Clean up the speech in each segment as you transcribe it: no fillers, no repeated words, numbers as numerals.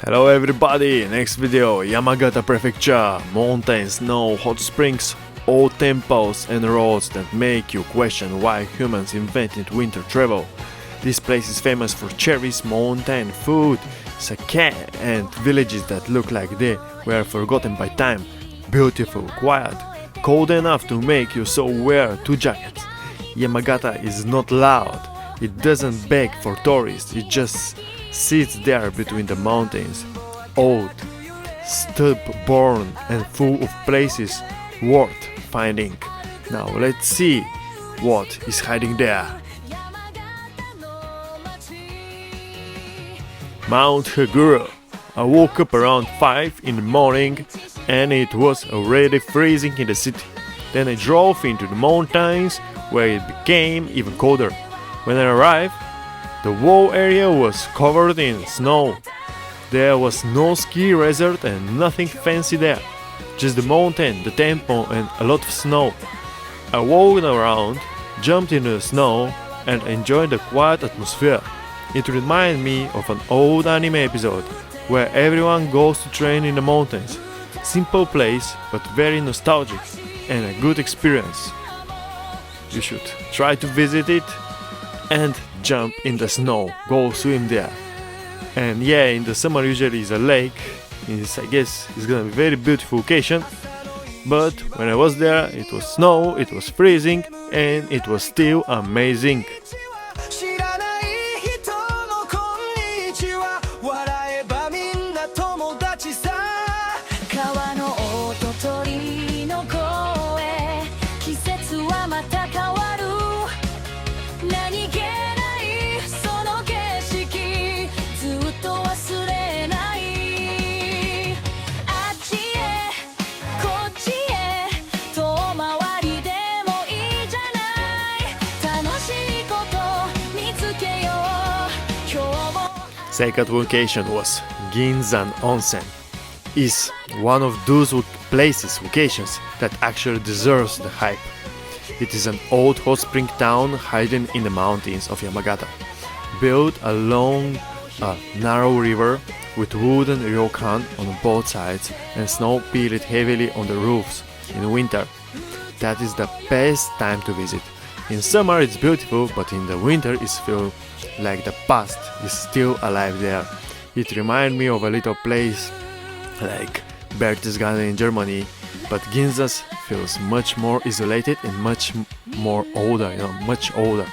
Hello everybody, next video, Yamagata Prefecture, mountains, snow, hot springs, old temples and roads that make you question why humans invented winter travel. This place is famous for cherries, mountain food, sake and villages that look like they were forgotten by time. Beautiful, quiet, cold enough to make you so wear 2 jackets. Yamagata is not loud, it doesn't beg for tourists, it just sits there between the mountains, old, stubborn and full of places worth finding. Now let's see what is hiding there. Mount Haguro. I woke up around 5 in the morning and it was already freezing in the city. Then I drove into the mountains where it became even colder. When I arrived, the whole area was covered in snow. There was no ski resort and nothing fancy there. Just the mountain, the temple and a lot of snow. I walked around, jumped into the snow and enjoyed the quiet atmosphere. It reminded me of an old anime episode where everyone goes to train in the mountains. Simple place but very nostalgic and a good experience. You should try to visit it and jump in the snow, go swim there. And yeah, in the summer usually is a lake. I guess it's gonna be a very beautiful occasion. But when I was there, it was snow, it was freezing, and it was still amazing. Second location was Ginzan Onsen. Is one of those locations that actually deserves the hype. It is an old hot spring town hidden in the mountains of Yamagata, built along a narrow river with wooden ryokan on both sides and snow peeled heavily on the roofs in winter. That is the best time to visit. In summer it's beautiful, but in the winter it feels like the past is still alive there. It reminds me of a little place like Berchtesgaden in Germany, but Ginza feels much more isolated and much more older, much older.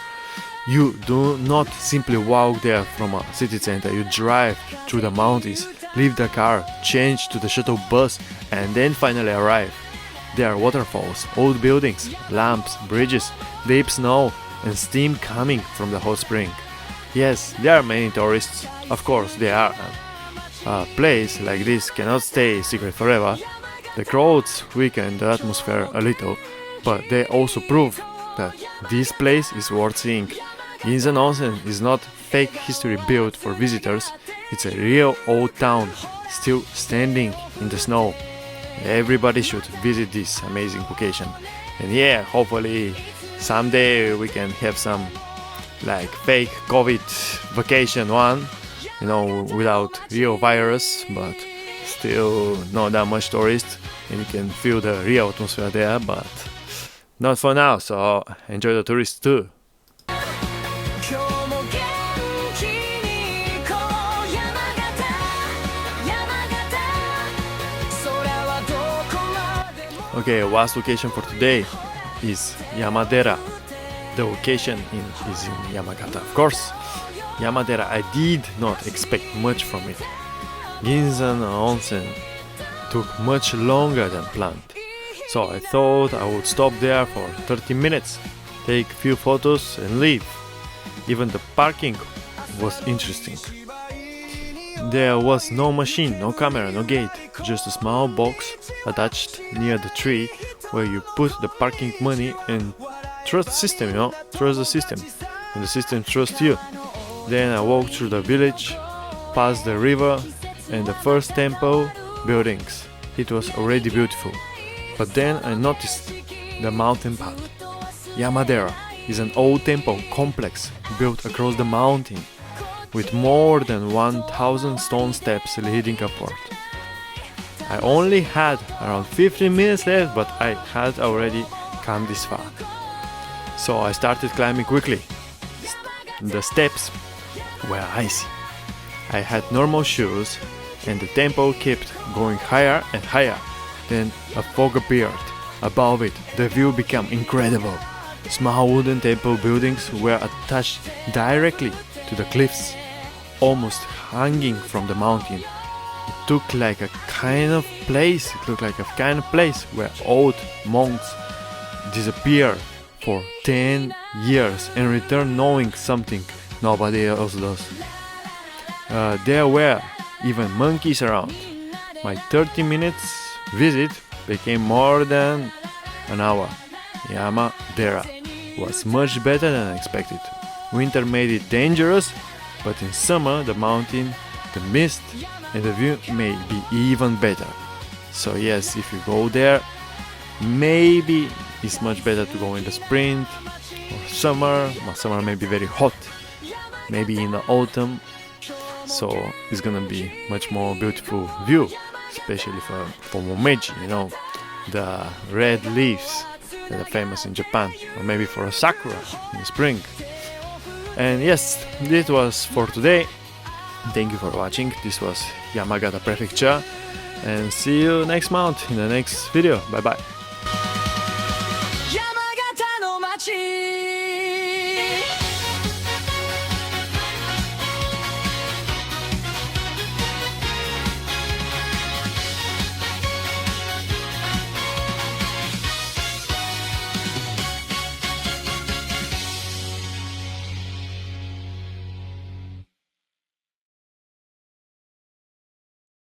You do not simply walk there from a city center, you drive through the mountains, leave the car, change to the shuttle bus and then finally arrive. There are waterfalls, old buildings, lamps, bridges, deep snow and steam coming from the hot spring. Yes, there are many tourists, of course there are. A place like this cannot stay secret forever. The crowds weaken the atmosphere a little, but they also prove that this place is worth seeing. Ginzan Onsen is not fake history built for visitors, it's a real old town, still standing in the snow. Everybody should visit this amazing location. And yeah, hopefully someday we can have some like fake COVID vacation one, without real virus, but still not that much tourists and you can feel the real atmosphere there, but not for now, so enjoy the tourists too. Okay, last location for today is Yamadera. The location is in Yamagata, of course. Yamadera, I did not expect much from it. Ginzan Onsen took much longer than planned. So I thought I would stop there for 30 minutes, take few photos and leave. Even the parking was interesting. There was no machine, no camera, no gate, just a small box attached near the tree where you put the parking money and trust the system, trust the system, and the system trusts you. Then I walked through the village, past the river and the first temple buildings. It was already beautiful, but then I noticed the mountain path. Yamadera is an old temple complex built across the mountain. with more than 1000 stone steps leading upward. I only had around 15 minutes left, but I had already come this far. So I started climbing quickly. The steps were icy. I had normal shoes and the tempo kept going higher and higher. Then a fog appeared. Above it, the view became incredible. Small wooden temple buildings were attached directly to the cliffs, almost hanging from the mountain. It looked like a kind of place where old monks disappear for 10 years and return knowing something nobody else does. There were even monkeys around. My 30 minutes visit became more than an hour. Yama-dera was much better than expected. Winter made it dangerous, but in summer the mountain, the mist and the view may be even better. So yes, if you go there, maybe it's much better to go in the spring or summer. Summer may be very hot, maybe in the autumn. So it's gonna be much more beautiful view, especially for Momeji, the red leaves that are famous in Japan, or maybe for a sakura in spring. And yes, this was for today. Thank you for watching. This was Yamagata Prefecture, and see you next month in the next video. Bye bye. 山形の街